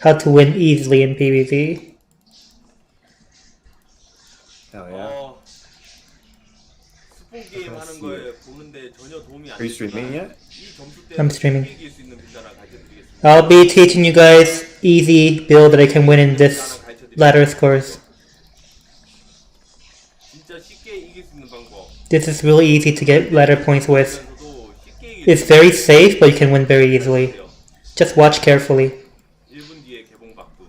how to win easily in PvZ. Hell yeah. 스폰 게임 하는 거에 보는데 전혀 도움이 안 Are you streaming 되지만 yet? 이 점수 I'm 때문에 streaming. 쉽게 이길 수 있는 빌드 하나 가르쳐드리겠습니다. I'll be teaching you guys easy build that I can win in this ladder scores. 진짜 쉽게 이길 수 있는 방법. This is really easy to get ladder points with. 그러면서도 쉽게 이길 It's 수 very safe, but you can win very easily. 있어요. Just watch carefully. 1분 뒤에 개봉박두.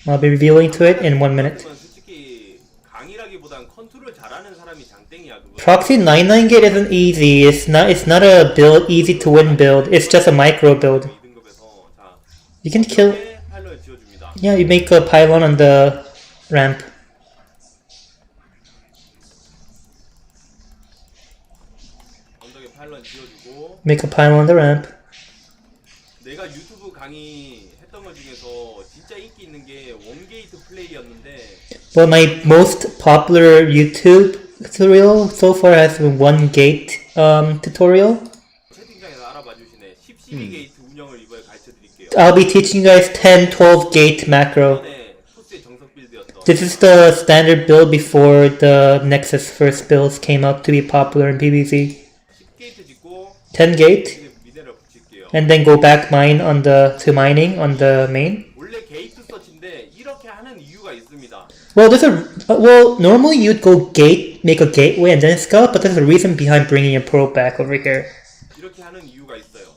I'll be revealing to it in 1 minute. 그러면 솔직히 강이라기보단 컨트롤 잘하는 사람이 장땡이야 그거. Proxy 99 gate isn't easy. It's not a build easy to win build. It's just a micro build. 2등급에서 자 You can kill. 파일럿 지어줍니다. Yeah, you make a pylon on the ramp. 언덕에 파일럿 지어주고 Make a pylon on the ramp. 내가 유튜브 강의 했던 것 중에서 진짜 인기 있는 게 원게이트 플레이였는데 Well, my most popular YouTube tutorial so far has been 1 gate tutorial. 채팅창에서 알아봐 주시네. 12게이트 운영을 이번에 가르쳐 드릴게요. I'll be teaching you guys 10, 12 gate macro. 이번에 토스의 정석 빌드였던 This is the standard build before the Nexus first builds came out to be popular in PvZ. 10게이트 짓고 10 gate, 미네랄 붙일게요. and then go back mine on the to mining on the main. 원래 게이트 서치인데 이렇게 하는 이유가 있습니다. Well, there's a well. Normally you'd go gate, make a gateway, and then scout, but there's a reason behind bringing your probe back over here. 이렇게 하는 이유가 있어요.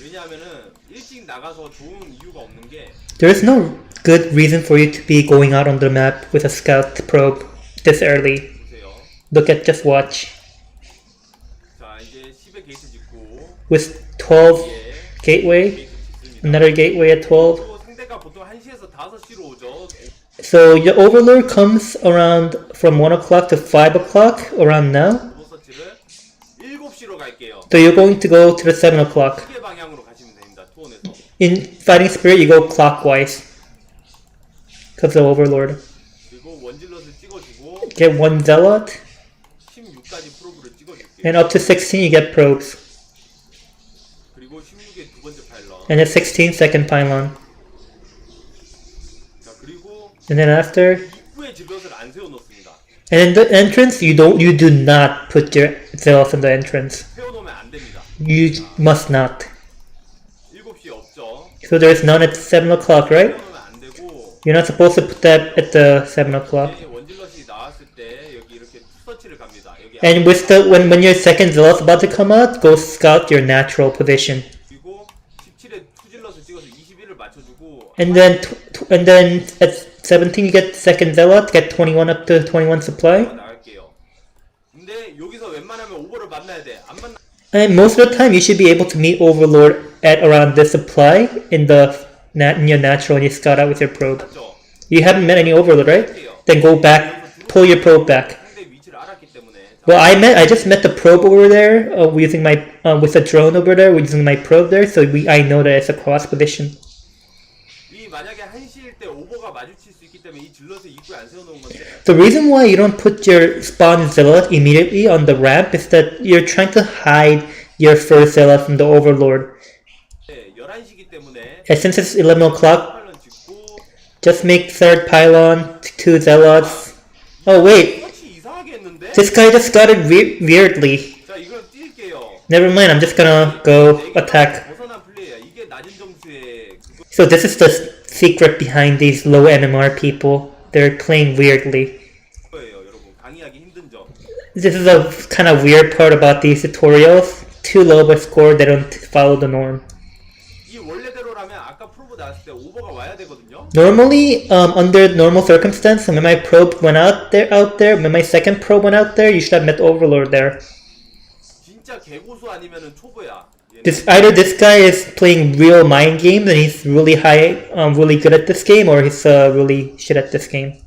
왜냐하면은 일찍 나가서 좋은 이유가 없는 게 There's no good reason for you to be going out on the map with a scout probe this early. 보세요. Look at just watch. 자 이제 10의 게이트 짓고 With 12 예, gateway, 게이트 짓습니다. another gateway at 12. 또 상대가 보통 1시에서 5시로 오죠. So your overlord comes around from 1 o'clock to 5 o'clock around now. 로보 서치를 7시로 갈게요. So you're going to go to the 7 o'clock. 시계 방향으로 가시면 됩니다. 투혼에서. In Fighting Spirit, you go clockwise. Because of Overlord. 그리고 원질럿을 찍어주고 Get 1 Zealot, 16까지 프로브를 찍어줄게요. and up to 16 you get probes. 그리고 16의 두 번째 파일럿. And at 16, second pylon. 자 그리고 And then after, 입구에 질럿을 안 세워놓습니다. and in the entrance, you do not put your Zealots in the entrance. 세워놓으면 안 됩니다. You must not. 7시에 없죠. So there's none at 7 o'clock, right? 세워놓으면 안 되고 You're not supposed to put that at the 7 o'clock. 이제 원질럿이 나왔을 때 여기 이렇게 서치를 갑니다. 여기 And with the when your second Zealot's about to come out, go scout your natural position. 그리고 17에 투질럿을 찍어서 21을 맞춰주고 And then at 17 you get second Zealot, get 21 up to 21 supply. 나갈게요. 근데 여기서 웬만하면 오버를 만나야 돼. 안 만나. And most of the time you should be able to meet Overlord at around this supply in your natural when you scout out with your probe. 맞죠? You haven't met any Overlord, right? Then go back, pull your probe back. 상대 위치를 알았기 때문에. Well, I just met the probe over there using my with a drone over there, using my probe there, so I know that it's a cross position. 이 만약에 1시일 때 오버가 마주칠 수 있기 때문에 이 질럿을 입구에 안 세워놓은 건데. The reason why you don't put your spawn zealot immediately on the ramp is that you're trying to hide your first zealot from the Overlord. 11시기 때문에. And since it's 11 o'clock, 팔런 짓고. just make third pylon, 2 zealots. Oh wait, 서치 이상하게 했는데. this guy just got it weirdly. 자 이걸 뛸게요. Never mind, I'm just gonna go attack. 벗어난 플레이야. 이게 낮은 점수의 그거. So this is the secret behind these low MMR people. They're playing weirdly. 거예요, 여러분. 강의하기 힘든 점. This is a kind of weird part about these tutorials. Too low of a score, they don't follow the norm. 이 원래대로라면 아까 프로브 나왔을 때 오버가 와야 되거든요. Normally, under normal circumstance, when my probe went out there, when my second probe went out there, you should have met Overlord there. 진짜 개고수 아니면은 초보야. 얘는. Either this guy is playing real mind games and he's really really good at this game, or he's really shit at this game.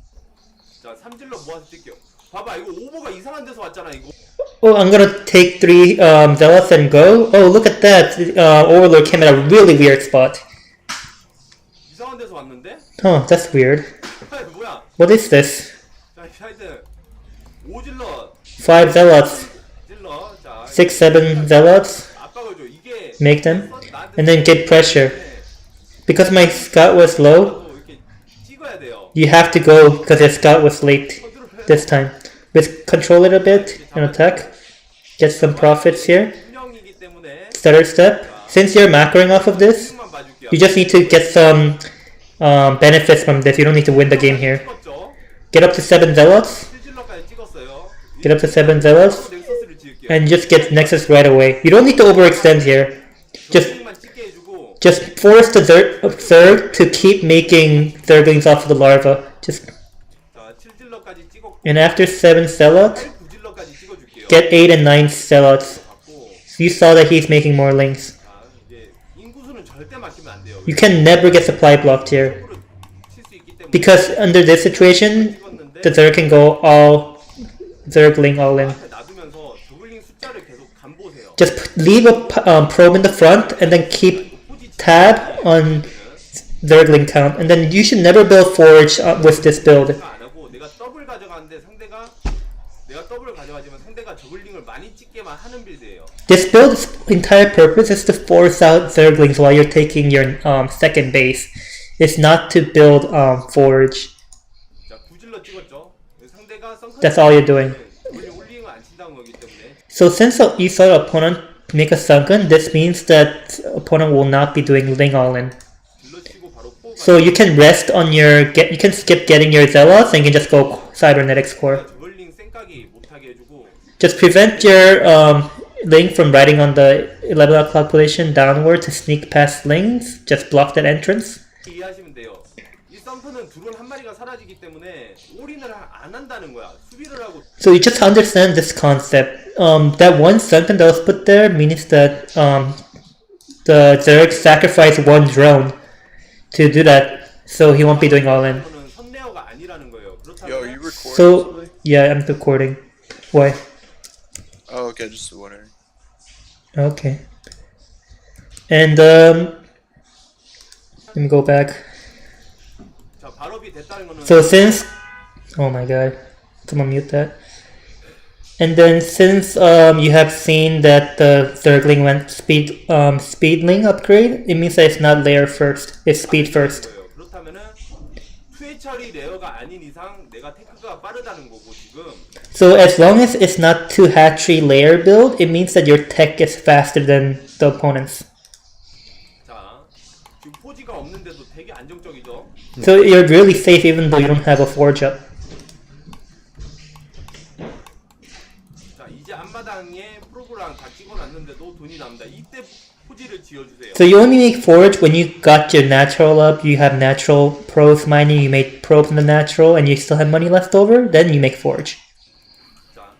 자, 삼질러 모아서 뛸게요. 봐봐, 이거 오버가 이상한 데서 왔잖아, 이거. Oh, I'm gonna take 3 Zealots and go. Oh, look at that! Overlord came at a really weird spot. 이상한 데서 왔는데? Oh, that's weird. 아이, 뭐야? What is this? 자, 하여튼 오질러 5 Zealots, 질러. 자, 6, 7 Zealots. 압박을 줘. 이 make them, and then get pressure. Because my scout was low, 이렇게 찍어야 돼요. you have to go because your scout was late this time. With control it a bit and attack, get some profits here. 운영이기 때문에 Stutter step. Since you're macroing off of this, 만 봐줄게요. you just need to get some benefits from this. You don't need to win the game here. 찍었죠? Get up to 7 zealots. 실질러까지 찍었어요. Get up to 7 zealots. 넥서스를 지을게요. And just get Nexus right away. You don't need to overextend here. 만 찍게 해주고 Just force the Zerg to keep making Zerglings off of the larva. Just 자, 7질러까지 찍었고 and after 7 zealots, 9질러까지 찍어줄게요. get 8 and 9 zealots. 갖고 So you saw that he's making more links. 자, 이제 인구수는 절대 막히면 안 돼요. You can never get supply blocked here. 칠수 있기 때문에 Because under this situation, the Zerg can go all Zergling all in. 앞에 놔두면서 저글링 숫자를 계속 간보세요. Just leave a probe in the front and then keep tab on Zergling count. And then you should never build Forge with this build. 안 하고 내가 더블 가져가는데 내가 더블 가져가지만 상대가 저글링을 많이 찍게만 하는 빌드예요. This build's entire purpose is to force out Zerglings while you're taking your second base. It's not to build Forge. 자, 9질러 찍었죠. 상대가 That's all you're doing. 저글링 올링을 안 친다는 거기 때문에 So since you saw the opponent make a sunken, this means that opponent will not be doing Ling all in. 질러 치고 바로 포 So you can rest on your you can skip getting your Zealots and you can just go Cybernetics core. 저글링 생각이 못하게 해주고 Just prevent your Ling from riding on the 11 o'clock position downward to sneak past Lings. Just block that entrance. 이해하시면 돼요. 이 썬프는 드론 한 마리가 사라지기 때문에 올인을 안 한다는 거야. 수비를 하고 So you just understand this concept. That one sunken that was put there means that the Zerg sacrificed one drone to do that, so he won't be doing all in. 는 선내어가 아니라는 거예요. Yo, are 그렇다면 you recording? So something? yeah, I'm recording. Why? Oh, okay, just wondering. Okay. And let me go back. 자, 발업이 됐다는 거는 So since oh my god, someone mute that. And then since you have seen that the Zergling went speedling upgrade, it means that it's not layer first, it's speed first. 거예요. 그렇다면은 투의 처리 레어가 아닌 이상 내가 테크가 빠르다는 거고 지금 So as long as it's not 2 hatchery layer build, it means that your tech is faster than the opponent's. 자, 지금 포지가 없는데도 되게 안정적이죠. So you're really safe even though you don't have a forge up. 자, 이제 앞마당에 프로그램 다 찍어놨는데도 돈이 남다. 이때 포지를 지어주세요. So you only make forge when you got your natural up, you have natural probes mining, you made probes in the natural, and you still have money left over, then you make forge. 자,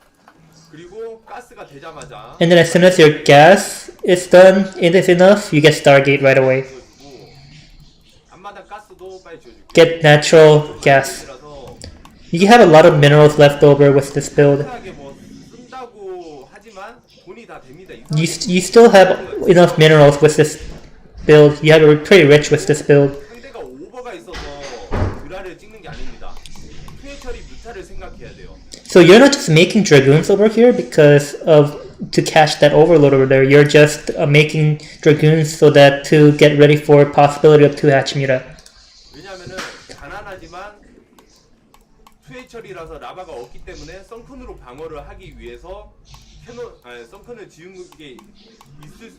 그리고 가스가 되자마자 And then as soon as your gas is done, it is enough, you get Stargate right away. 지어주고 앞마당 가스도 빨리 지어주고 Get natural gas. 그래서 You have a lot of minerals left over with this build. 편하게 뭐 쓴다고 하지만 돈이 다 됩니다. You still have enough minerals with this build. You're pretty rich with this build. 상대가 오버가 있어서 드라를 찍는 게 아닙니다. 투의 처리 뮤타를 생각해야 돼요. So you're not just making dragoons over here because of to catch that overload over there. You're just making dragoons so that to get ready for possibility of 2 hatch muta. 왜냐면은 가난하지만 투의 처리라서 라바가 없기 때문에 썬큰으로 방어를 하기 위해서 썬큰을 지은 게 있을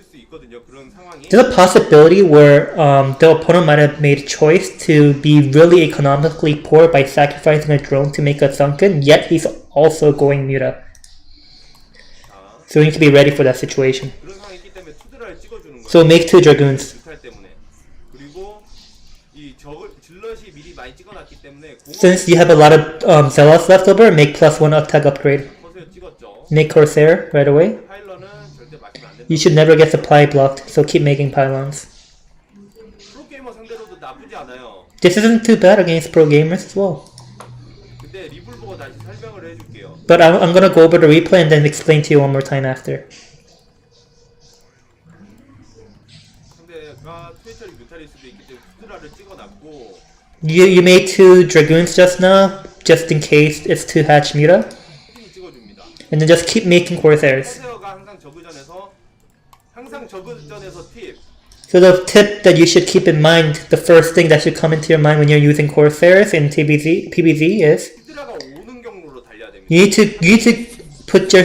수 있거든요. 그런 상황이. There's a possibility where the opponent might have made a choice to be really economically poor by sacrificing a drone to make a sunken, yet he's also going muta. So you need to be ready for that situation. 그런 상황이 있기 때문에 투드라를 찍어주는 거예요. So make 2 dragoons. 뮤탈 때문에. 그리고 이 질럿이 미리 많이 찍어놨기 때문에 Since you have a lot of zealots left over, make +1 attack upgrade. 커서에 찍었죠. Make Corsair right away. 파일런은 절대 막히면 안 된다. You should never get supply blocked, so keep making pylons. 프로게이머 상대로도 나쁘지 않아요. This isn't too bad against pro gamers as well. 근데 리블 보고 다시 설명을 해줄게요. But I'm gonna go over the replay and then explain to you one more time after. 상대가 트위처리 뮤탈일 수도 있기 때문에 투드라를 찍어놨고 You made 2 dragoons just now, just in case it's 2 hatch muta. 핑이 찍어줍니다. And then just keep making Corsairs. 커세어가 항상 저그전에서 항상 저그전에서 팁. So the tip that you should keep in mind, the first thing that should come into your mind when you're using Corsairs in PvZ is 히드라가 오는 경로로 달려야 됩니다. you need to put your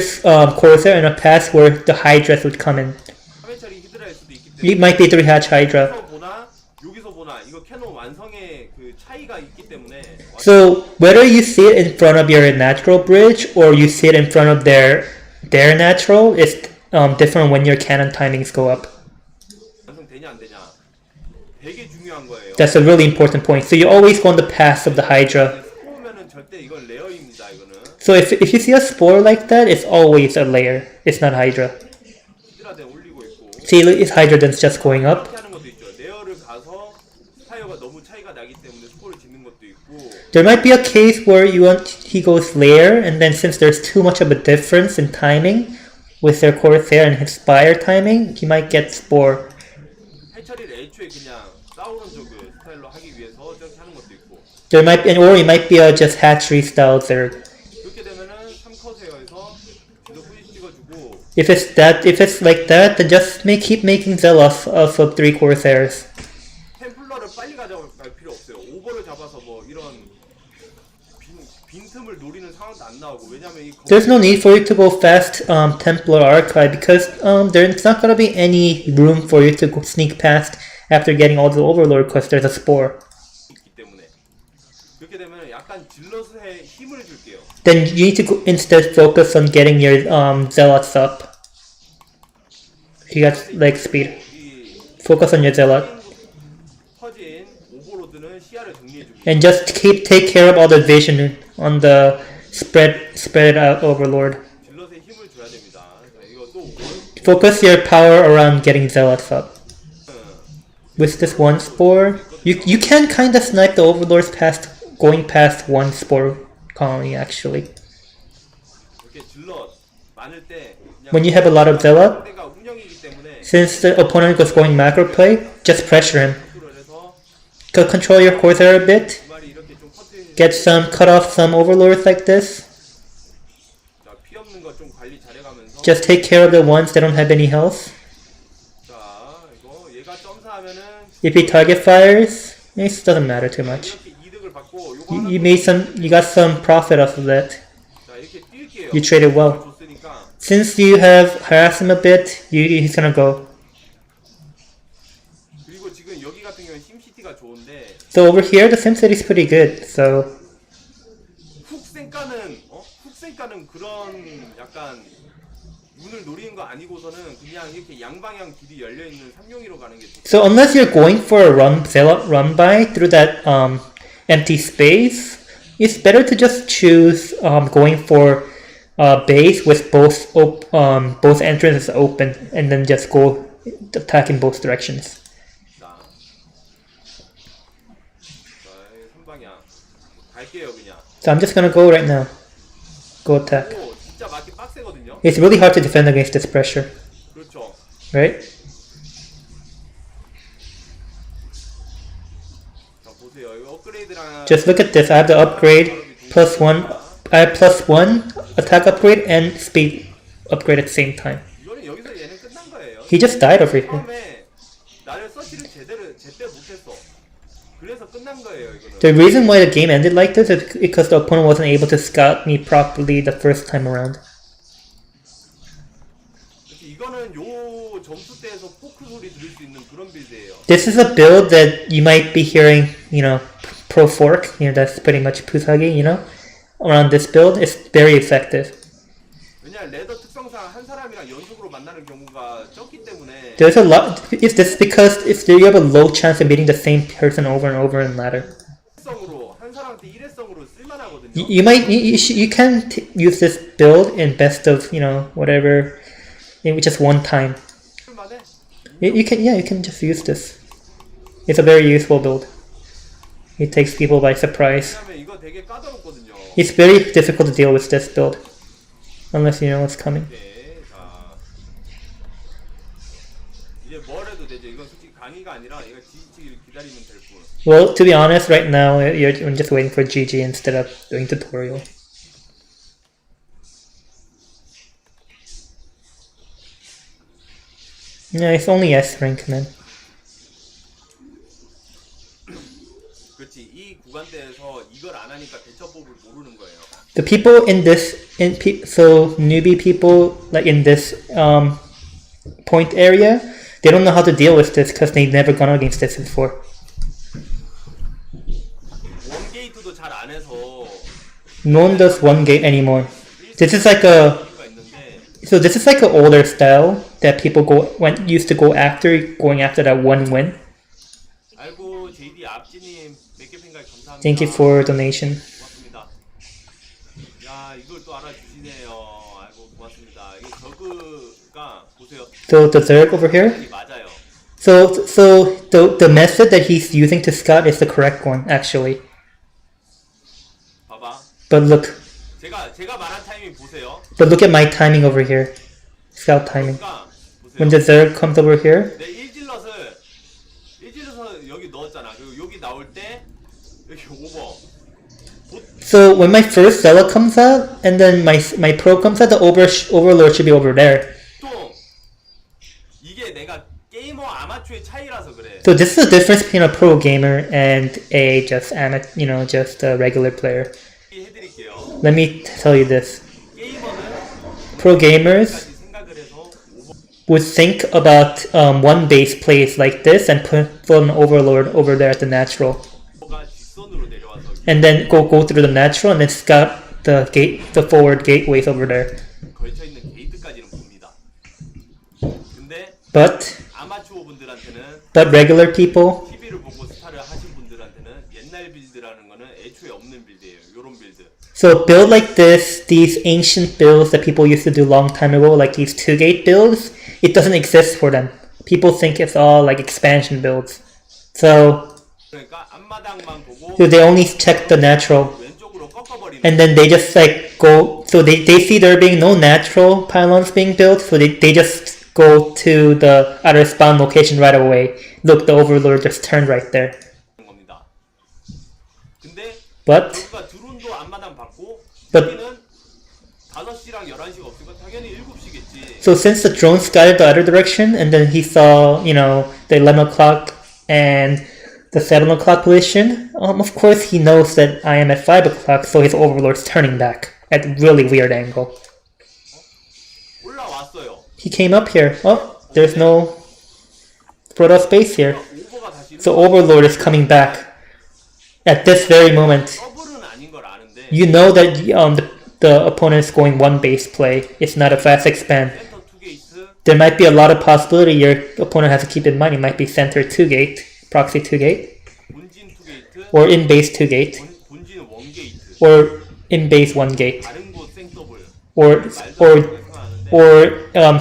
Corsair in a path where the Hydras would come in. 3회짜리 히드라일 수도 있기 You 때문에 might be 3-hatch Hydra. 여기서 보나 이거 캐논 완성의 그 차이가 있기 때문에 So whether you see it in front of your natural bridge or you see it in front of their natural is different when your cannon timings go up. 완성되냐 안 되냐 되게 중요한 거예요. That's a really important point. So you always go on the path of the Hydra. 스포면은 절대 이건 레어입니다. 이거는 So if you see a spore like that, it's always a layer. It's not Hydra. 히드라덴 올리고 있고 See, it's Hydra that's just going up. 이렇게 하는 것도 있죠. 레어를 가서 스파이어가 너무 차이가 나기 때문에 스포를 짓는 것도 있고 There might be a case where he goes layer, and then since there's too much of a difference in timing with their Corsair and his Spire timing, he might get spore. 해처리를 애초에 그냥 싸우는 저그 스타일로 하기 위해서 저렇게 하는 것도 있고 There might be, or it might be a just hatchery style third. 그렇게 되면은 3컷에어에서 지도 후지 찍어주고 If it's like that, then just keep making Zealoth of 3 Corsairs. 템플러를 빨리 가져갈 필요 없어요. 오버를 잡아서 뭐 이런 빈틈을 노리는 상황도 안 나오고 왜냐면 이 There's no need for you to go fast Templar Archive because there's not gonna be any room for you to go sneak past after getting all the Overlord because there's a spore. 있기 때문에 그렇게 되면 약간 질럿에 힘을 줄게요. Then you need to go instead focus on getting your Zealots up. You got leg speed. 이 Focus on your Zealot. 퍼진 오버로드는 시야를 정리해주고 And just take care of all the vision on the spread out Overlord. 질럿에 힘을 줘야 됩니다. 자, 이거 또 Focus your power around getting Zealots up. With this one spore, you can kind of snipe the Overlords going past one spore colony actually. 이렇게 질럿 많을 때 그냥 When you have a lot of Zealot, 상대가 운영이기 때문에 since the opponent was going macro play, just pressure him. 컨트롤 해서 Control your Corsair a bit. 두 마리 이렇게 좀 커트 Cut off some Overlords like this. 자, 피 없는 거 좀 관리 잘해가면서 Just take care of the ones that don't have any health. 자 이거 얘가 점사하면은 If he target fires, it doesn't matter too much. 이렇게 이득을 받고 요거 하나 You got some profit off of that. 자 이렇게 뛸게요. You traded well. 줬으니까 Since you have harassed him a bit, he's gonna go. 그리고 지금 여기 같은 경우는 심시티가 좋은데 So over here, the SimCity is pretty good. So 훅센까는 그런 약간 눈을 노리는 거 아니고서는 그냥 이렇게 양방향 길이 열려 있는 3용이로 가는 게 좋고 so unless you're going for a Zealot run by through that empty space, it's better to just choose going for base with both entrances open, and then just go attack in both directions. 자, 3방향 갈게요 그냥. So I'm just gonna go right now. Go attack. 오, 진짜 맞기 빡세거든요. It's really hard to defend against this pressure, 그렇죠. right? 자 보세요. 이거 업그레이드랑 Just look at this. I have the upgrade +1. I have +1 attack upgrade and speed upgrade at the same time. 이거는 여기서 얘는 끝난 거예요. He just died over here. 처음에 나를 서치를 제때 못했어. 그래서 끝난 거예요 이거는. The reason why the game ended like this is because the opponent wasn't able to scout me properly the first time around. 이거는 요 점수대에서 포크 소리 들을 수 있는 그런 빌드예요. This is a build that you might be hearing, pro fork, that's pretty much Pusagi, around this build. It's very effective. 왜냐 레더 특성상 한 사람이랑 연속으로 만나는 경우가 적기 때문에 There's a lot. It's this because you have a low chance of meeting the same person over and over in ladder. 일회성으로 한 사람한테 일회성으로 쓸만하거든요. You can use this build in best of whatever, in just one time. 쓸만해? You can just use this. It's a very useful build. It takes people by surprise. 왜냐면 이거 되게 까다롭거든요. It's very difficult to deal with this build, unless you know what's coming. 네, 자 이제 뭘 해도 되죠. 이건 솔직히 강의가 아니라 이거 지지치기를 기다리면 될 뿐. Well, to be honest, right now I'm just waiting for GG instead of doing tutorial. Yeah, it's only S rank, man. 그렇지. 이 구간대에서 이걸 안 하니까 대처법을 모르는 거예요. The people in this, so newbie people like in this point area, they don't know how to deal with this because they've never gone against this before. 원 게이트도 잘 안 해서 No one does one gate anymore. This is like a 가 있는데 so this is like an older style that people used to go after going after that one win. 아이고 JD 앞지님 몇개 팬가입 감사합니다. Thank you for donation. 고맙습니다. 야 이걸 또 알아주시네요. 아이고 고맙습니다. 이 저그가 보세요. So the Zerg over here. 맞아요. So the method that he's using to scout is the correct one actually. 봐봐. But look, 제가 말한 타이밍 보세요. but look at my timing over here. Scout timing. 그러니까 보세요. When the Zerg comes over here, 내 일질럿을 여기 넣었잖아. 그리고 여기 나올 때 여기 오버. so when my first Zella comes out and then my pro comes out, the overlord should be over there. 또 이게 내가 게이머 아마추어의 차이라서 그래. So this is the difference between a pro gamer and a just just a regular player. 해드릴게요. Let me tell you this. 게이머는 Pro gamers 까지 생각을 해서 오버 would think about one base plays like this and put an overlord over there at the natural. 가 뒷선으로 내려와서 And then go through the natural and then scout the forward gateways over there. 걸쳐 있는 게이트까지는 봅니다. 근데 But 아마추어 분들한테는 regular people, TV를 보고 스타를 하신 분들한테는 옛날 빌드라는 거는 애초에 없는 빌드예요. 요런 빌드. so build like this, these ancient builds that people used to do long time ago, like these 2-gate builds, it doesn't exist for them. People think it's all like expansion builds. So 그러니까 앞마당만 보고 they only check the natural. 왼쪽으로 꺾어버리는 And then they just like go, so they see there being no natural pylons being built, so they just go to the outer spawn location right away. Look, the overlord just turned right there. 겁니다. 근데 But 저가 드론도 앞마당 받고 But- 여기는 5시랑 11시가 없으니까 당연히 7시겠지. so since the drone scouted the other direction, and then he saw, the 11 o'clock and the 7 o'clock position, of course he knows that I am at 5 o'clock, so his overlord's turning back at a really weird angle. 올라왔어요. He came up here. Oh, there's no Protoss base here. 오버가 다시 So overlord is coming back at this very moment. 더블은 아닌 걸 아는데 You know that the opponent is going one base play. It's not a fast expand. 센터 2게이트 There might be a lot of possibility your opponent has to keep in mind. It might be center 2-gate, proxy 2-gate, 본진 2게이트 or in base 2-gate, 본진은 1게이트 or in base 1-gate, 다른 곳 생더블 or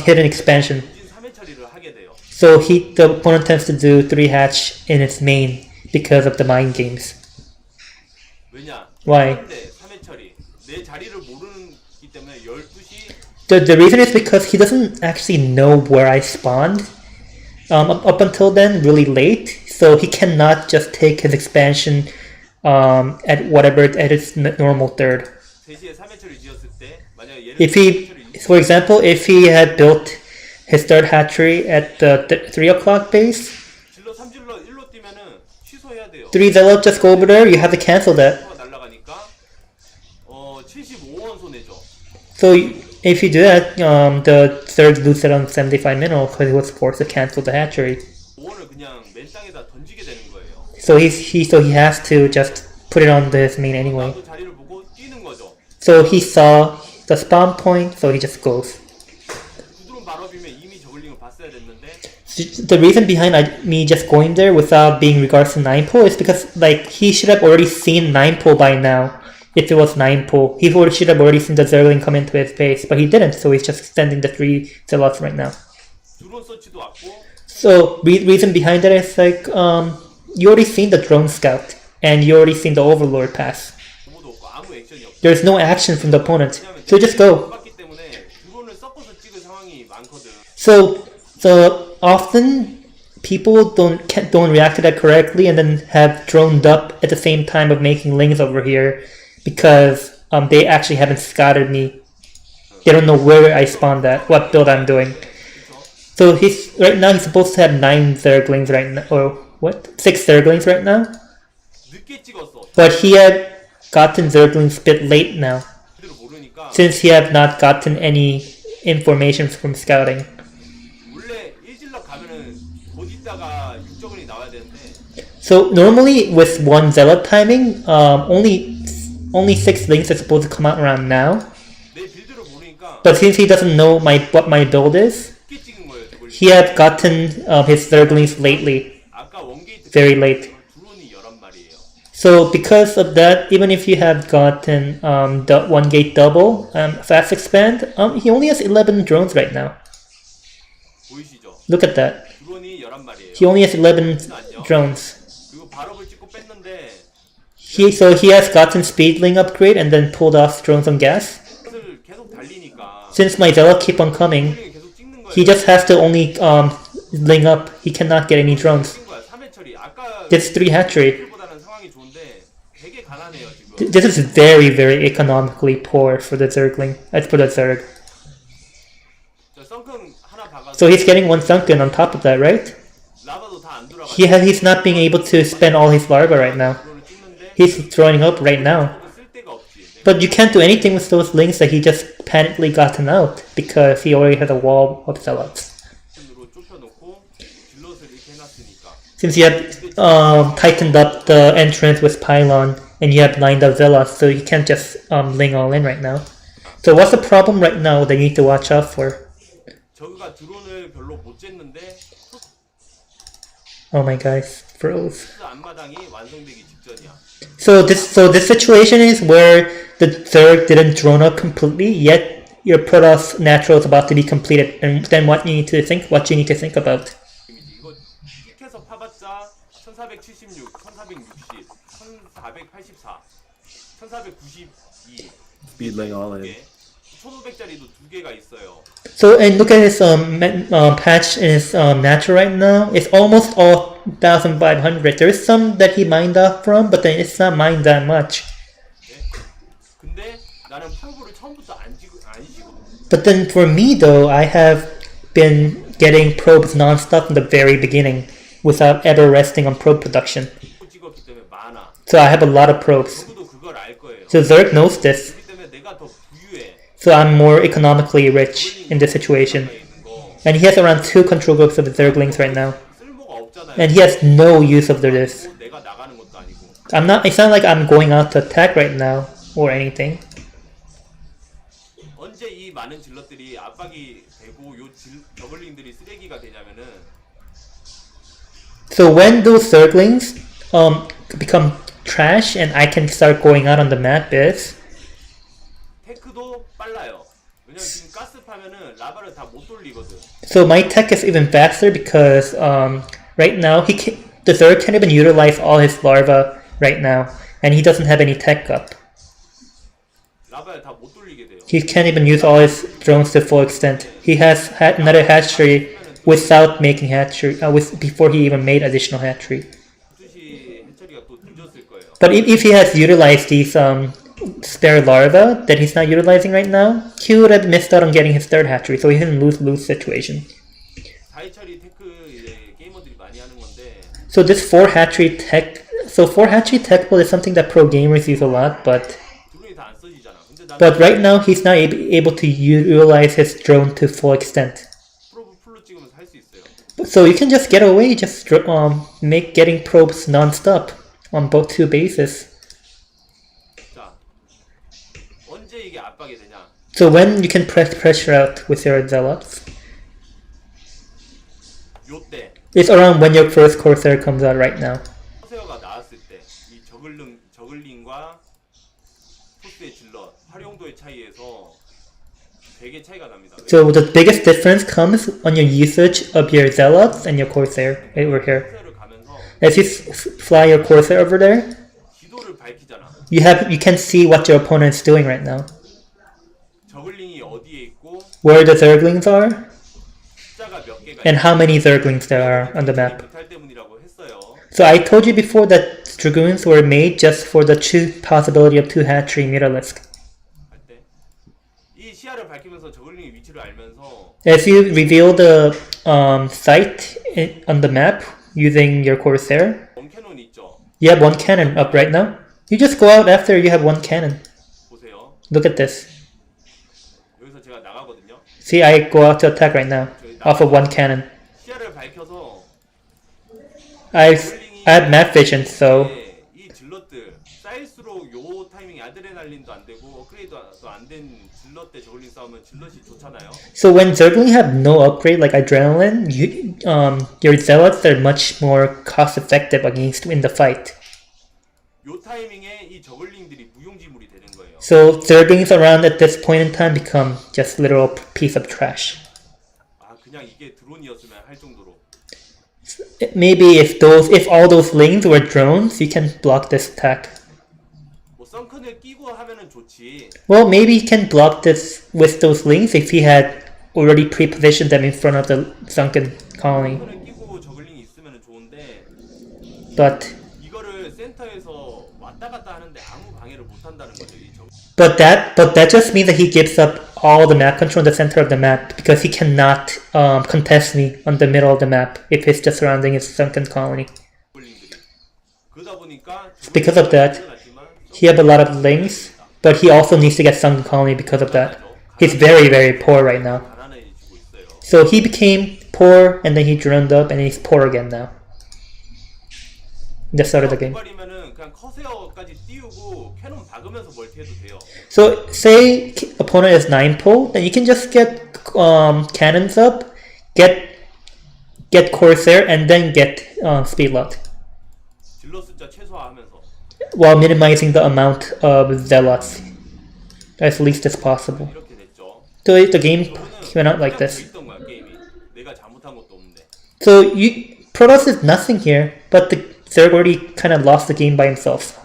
hidden expansion. 본진 3회 처리를 하게 돼요. So the opponent tends to do 3-hatch in its main because of the mind games. 왜냐? Why? 3회 처리 내 자리를 모르기 때문에 12시 The reason is because he doesn't actually know where I spawned up until then, really late. So he cannot just take his expansion at its normal third. 3시에 3회 처리 지었을 때 만약에 예를 If he, for example, if he had built his third hatchery at the 3 o'clock base, 질러 3질러 1로 뛰면은 취소해야 돼요. 3 zealot just go over there, you have to cancel that. 가 날아가니까 75원 손해죠. So if you do that, the third loses it on 75 minerals because he was forced to cancel the hatchery. 5원을 그냥 맨 땅에다 던지게 되는 거예요. So he has to just put it on his main anyway. 나도 자리를 보고 뛰는 거죠. So he saw the spawn point, so he just goes. 구드론 발업이면 이미 저글링을 봤어야 됐는데 The reason behind me just going there without being regards to 9-pull is because he should have already seen 9-pull by now. If it was 9-pull, he should have already seen the Zergling come into his base, but he didn't, so he's just sending the 3 zealots right now. 드론 서치도 왔고 So reason behind that is you already seen the drone scout and you already seen the overlord pass. 도모도 없고 아무 액션이 없고 There's no action from the opponent, so just go. 봤기 때문에 드론을 섞어서 찍을 상황이 많거든. So often people don't react to that correctly and then have droned up at the same time of making lings over here because they actually haven't scouted me. They don't know where I spawned at, what build I'm doing. So he's right now he's supposed to have 9 Zerglings right now, or what? 6 Zerglings right now. 늦게 찍었어. But he had gotten Zerglings a bit late now, 제대로 모르니까 since he had not gotten any information from scouting. 원래 1질럿 가면은 곧 있다가 6저글이 나와야 되는데 So normally with one Zealot timing, only 6 links are supposed to come out around now. 내 빌드를 모르니까 But since he doesn't know what my build is, 늦게 찍은 거예요. 저걸. he had gotten his Zerglings lately, 아까 원게이트 very late. 드론이 11마리예요. So because of that, even if you have gotten the 1 gate double fast expand, he only has 11 drones right now. 보이시죠? Look at that. 드론이 11마리예요. He only has 11 drones. 그리고 발업을 찍고 뺐는데 So he has gotten speedling upgrade and then pulled off drones on gas. 을 계속 달리니까 Since my Zealot keep on coming, 드론이 계속 찍는 거예요. he just has to only ling up. He cannot get any drones. 찍은 거야. 3회 처리. 아까 This 3 hatchery. 보다는 상황이 좋은데 되게 가난해요, 지금. This is very, very economically poor for the Zergling. For the Zerg. 자, 썬큰 하나 박아서 So he's getting 1 sunken on top of that, right? 라바도 다 안 돌아가. He's not being able to spend all his larva right now. 드론을 찍는데 He's throwing up right now. 쓸 데가 없지. But you can't do anything with those links that he just panically gotten out because he already has a wall of zealots. 으로 좁혀놓고 질럿을 이렇게 해놨으니까. Since you have tightened up the entrance with pylon and you have lined up zealots, so you can't just ling all in right now. So what's the problem right now that you need to watch out for? 저그가 드론을 별로 못 쟀는데 Oh my guys, froze. 토스 앞마당이 완성되기 직전이야. So this situation is where the Zerg didn't drone up completely, yet your Protoss natural is about to be completed, and then what you need to think about. 이거 틱해서 파봤자 1476, 1460, 1484, 1492 Speedling all in. 1500짜리도 2개가 있어요. So and look at his patch in his natural right now. It's almost all 1,500. There is some that he mined off from, but then it's not mined that much. 근데 나는 프로브를 처음부터 안 지고. But then for me though, I have been getting probes non-stop from the very beginning without ever resting on probe production. 찍었기 때문에 많아. So I have a lot of probes. 누구도 그걸 알 거예요. So Zerg knows this. 그렇기 때문에 내가 더 부유해. So I'm more economically rich in this situation. And he has around 2 control groups of the Zerglings right now. 쓸모가 없잖아요. And he has no use of this. 내가 나가는 것도 아니고. It's not like I'm going out to attack right now or anything. 언제 이 많은 질럿들이 압박이 되고 저글링들이 쓰레기가 되냐면은 So when those Zerglings become trash and I can start going out on the map is 테크도 빨라요. 왜냐면 지금 가스 파면은 라바를 다 못 돌리거든. so my tech is even faster because right now the Zerg can't even utilize all his larva right now, and he doesn't have any tech up. 라바를 다 못 돌리게 돼요. He can't even use all his drones to full extent. He has had another hatchery without making hatchery before he even made additional hatchery. 12시 해처리가 또 늦었을 거예요. But if he has utilized these spare larvae that he's not utilizing right now, he would have missed out on getting his 3rd hatchery, so he's in a lose-lose situation. 4해처리 테크 이제 게이머들이 많이 하는 건데 So this 4 hatchery tech build is something that pro gamers use a lot, but 드론이 다 안 써지잖아. 근데 나는 right now he's not able to utilize his drone to full extent. 프로브 풀로 찍으면서 할 수 있어요. So you can just get away, just make getting probes non-stop on both 2 bases. 자, 언제 이게 압박이 되냐? So when you can press pressure out with your zealots, 요때 it's around when your first Corsair comes out right now. 커세어가 나왔을 때 이 저글링과 토스의 질럿 활용도의 차이에서 되게 차이가 납니다. So the biggest difference comes on your usage of your zealots and your Corsair over here. 커세어를 가면서 As you fly your Corsair over there, 기도를 밝히잖아. you can see what your opponent is doing right now. 저글링이 어디에 있고 Where the Zerglings are, 숫자가 몇 개가 and how many Zerglings there are on the map. 못할 때문이라고 했어요. So I told you before that Dragoons were made just for the possibility of 2 hatchery Mutalisk. 할 때 이 시야를 밝히면서 저글링의 위치를 알면서 As you reveal the site on the map using your Corsair, 원캐논 있죠. you have one cannon up right now. You just go out after you have one cannon. 보세요. Look at this. 여기서 제가 나가거든요. See, I go out to attack right now off of one cannon. 시야를 밝혀서 I have map vision, so 이 질럿들 쌓일수록 요 타이밍에 아드레날린도 안 되고 업그레이드도 안 된 질럿 대 저글링 싸우면 질럿이 좋잖아요. so when Zergling have no upgrade like adrenaline, your zealots are much more cost effective against in the fight. 요 타이밍에 이 저글링들이 무용지물이 되는 거예요. So Zerglings around at this point in time become just literal piece of trash. 아 그냥 이게 드론이었으면 할 정도로. Maybe if all those lings were drones, you can block this attack. 뭐 썬큰을 끼고 하면은 좋지. Well, maybe he can block this with those lings if he had already pre-positioned them in front of the sunken colony. 썬큰을 끼고 저글링이 있으면은 좋은데 But 이거를 센터에서 왔다 갔다 하는데 아무 방해를 못 한다는 거죠. 이 저글링. that just means that he gives up all the map control in the center of the map because he cannot contest me on the middle of the map if it's just surrounding his sunken colony. 그러다 보니까 Because of that, he have a lot of lings, but he also needs to get sunken colony because of that. He's very, very poor right now. 가난해지고 있어요. So he became poor, and then he droned up, and he's poor again now. The start of the game. 이면은 그냥 커세어까지 띄우고 캐논 박으면서 멀티해도 돼요. So say opponent is 9 pull, then you can just get cannons up, get Corsair, and then get speed lot, 질럿 숫자 최소화하면서. while minimizing the amount of zealots as least as possible. 이렇게 됐죠. So the game went out like this. 있던 거야 게임이. 내가 잘못한 것도 없는데. So Protoss is nothing here, but the Zerg already kind of lost the game by himself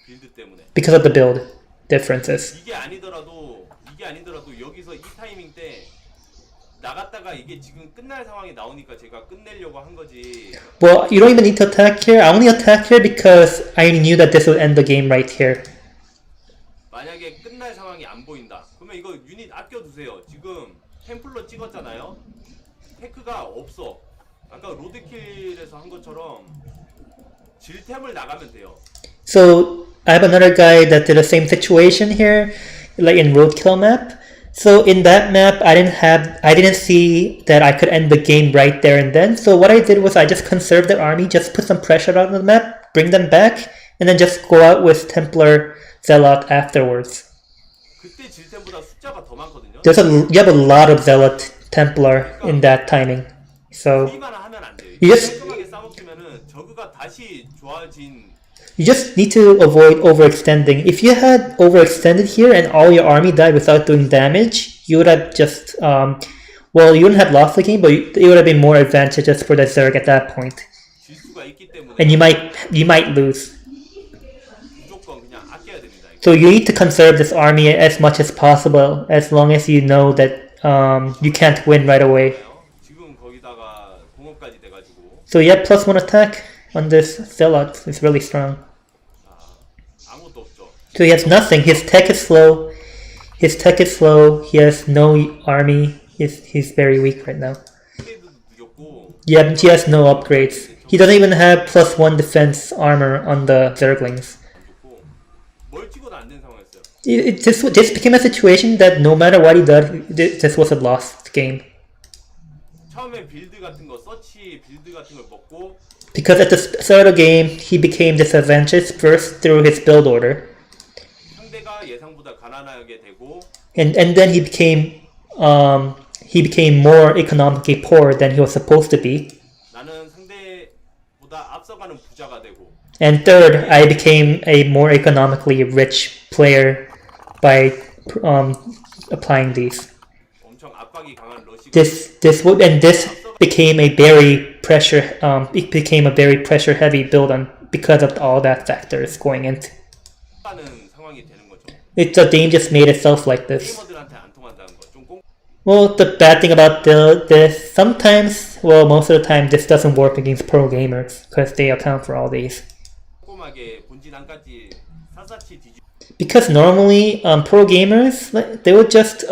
빌드 때문에. because of the build differences. 이게 아니더라도 여기서 이 타이밍 때 나갔다가 이게 지금 끝날 상황이 나오니까 제가 끝내려고 한 거지. Well, you don't even need to attack here. I only attacked here because I knew that this would end the game right here. 만약에 끝날 상황이 안 보인다. 그러면 이거 유닛 아껴두세요. 지금 템플러 찍었잖아요. 테크가 없어. 아까 로드킬에서 한 것처럼 질템을 나가면 돼요. So I have another guy that did the same situation here, like in Roadkill map. So in that map, I didn't see that I could end the game right there and then. So what I did was I just conserved the army, just put some pressure on the map, bring them back, and then just go out with Templar Zealot afterwards. 그때 질템보다 숫자가 더 많거든요. You have a lot of Zealot Templar in that timing. So 이만 하면 안 돼요. You just- 깔끔하게 싸먹히면은 저그가 다시 좋아진. you just need to avoid overextending. If you had overextended here and all your army died without doing damage, you would have just well, you wouldn't have lost the game, but it would have been more advantageous for the Zerg at that point, 질 수가 있기 때문에 and you might lose. 무조건 그냥 아껴야 됩니다. 이거. So you need to conserve this army as much as possible, as long as you know that you can't win right away. 지금 거기다가 공업까지 돼가지고 So yeah, +1 attack on this Zealot is really strong. 아무것도 없죠. So he has nothing. His tech is slow. He has no army. He's very weak right now. 스케이드도 늦었고 Yeah, he has no upgrades. He doesn't even have +1 defense armor on the Zerglings. 좋고 뭘 찍어도 안 된 상황이었어요. It just became a situation that no matter what he did, this was a lost game. 처음에 빌드 같은 거 서치 빌드 같은 걸 먹고 Because at the start of the game, he became disadvantaged first through his build order. 상대가 예상보다 가난하게 되고 And then he became more economically poor than he was supposed to be. 나는 상대보다 앞서가는 부자가 되고 And third, I became a more economically rich player by applying these. 엄청 압박이 강한 러시가 This became a very pressure heavy build on because of all that factors going into. 하는 상황이 되는 거죠. The game just made itself like this. 게이머들한테 안 통한다는 거. 좀 Well, the bad thing about this, sometimes, well, most of the time, this doesn't work against pro gamers because they account for all these. 꼼꼼하게 본진 안까지 샅샅이 뒤지. Because normally pro gamers, they would just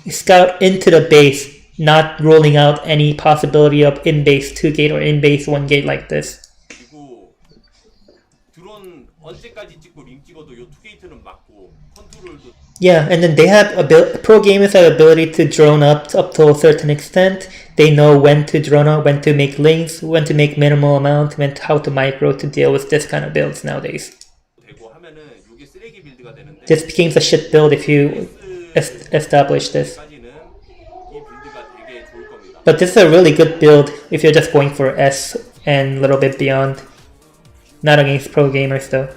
scout into the base, not ruling out any possibility of in-base 2-gate or in-base 1-gate like this. 그리고 드론 언제까지 찍고 링 찍어도 요 투게이트는 맞고 컨트롤도 Yeah, and then they have pro gamers have ability to drone up to a certain extent. They know when to drone out, when to make links, when to make minimal amount, when how to micro to deal with this kind of builds nowadays. 되고 하면은 요게 쓰레기 빌드가 되는데 This becomes a shit build if you establish this. 까지는 이 빌드가 되게 좋을 겁니다. But this is a really good build if you're just going for S and a little bit beyond. Not against pro gamers though.